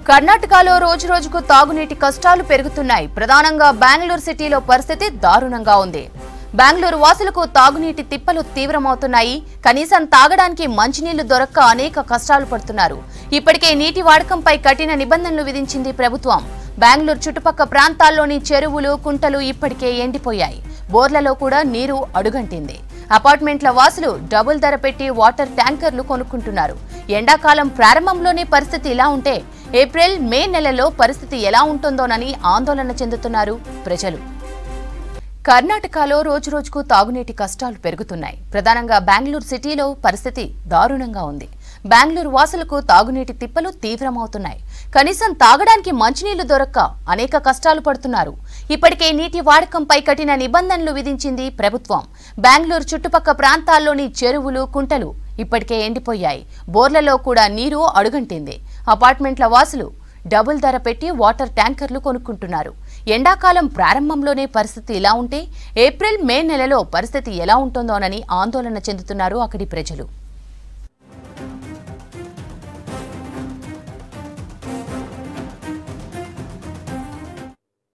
కర్ణాటకలో రోజురోజుకు తాగునీటి కష్టాలు పెరుగుతున్నాయి. ప్రధానంగా బెంగళూరు సిటీలో పరిస్థితి దారుణంగా ఉంది. బెంగళూరు వాసులకు తాగునీటి తిప్పలు తీవ్రమవుతున్నాయి. కనీసం తాగడానికి మంచినీళ్లు దొరక్క అనేక కష్టాలు పడుతున్నారు. ఇప్పటికే నీటి వాడకంపై కఠిన నిబంధనలు విధించింది ప్రభుత్వం. బెంగళూరు చుట్టుపక్కల ప్రాంతాల్లోని చెరువులు, కుంటలు ఇప్పటికే ఎండిపోయాయి. బోర్లలో కూడా నీరు అడుగంటింది. అపార్ట్మెంట్ల వాసులు డబుల్ ధర పెట్టి వాటర్ ట్యాంకర్లు కొనుక్కుంటున్నారు. ఎండాకాలం ప్రారంభంలోనే పరిస్థితి ఇలా ఉంటే ఏప్రిల్, మే నెలలో పరిస్థితి ఎలా ఉంటుందోనని ఆందోళన చెందుతున్నారు ప్రజలు. కర్ణాటకలో రోజురోజుకు తాగునీటి కష్టాలు పెరుగుతున్నాయి. ప్రధానంగా బెంగళూరు సిటీలో పరిస్థితి దారుణంగా ఉంది. బెంగళూరు వాసులకు తాగునీటి తిప్పలు తీవ్రమవుతున్నాయి. కనీసం తాగడానికి మంచినీళ్లు దొరక్క అనేక కష్టాలు పడుతున్నారు. ఇప్పటికే నీటి వాడకంపై కఠిన నిబంధనలు విధించింది ప్రభుత్వం. బెంగళూరు చుట్టుపక్కల ప్రాంతాల్లోని చెరువులు, కుంటలు ఇప్పటికే ఎండిపోయాయి. బోర్లలో కూడా నీరు అడుగంటింది. అపార్ట్మెంట్ల వాసులు డబుల్ ధర పెట్టి వాటర్ ట్యాంకర్లు కొనుక్కుంటున్నారు. ఎండాకాలం ప్రారంభంలోనే పరిస్థితి ఇలా ఉంటే ఏప్రిల్, మే నెలలో పరిస్థితి ఎలా ఉంటుందోనని ఆందోళన చెందుతున్నారు అక్కడి ప్రజలు.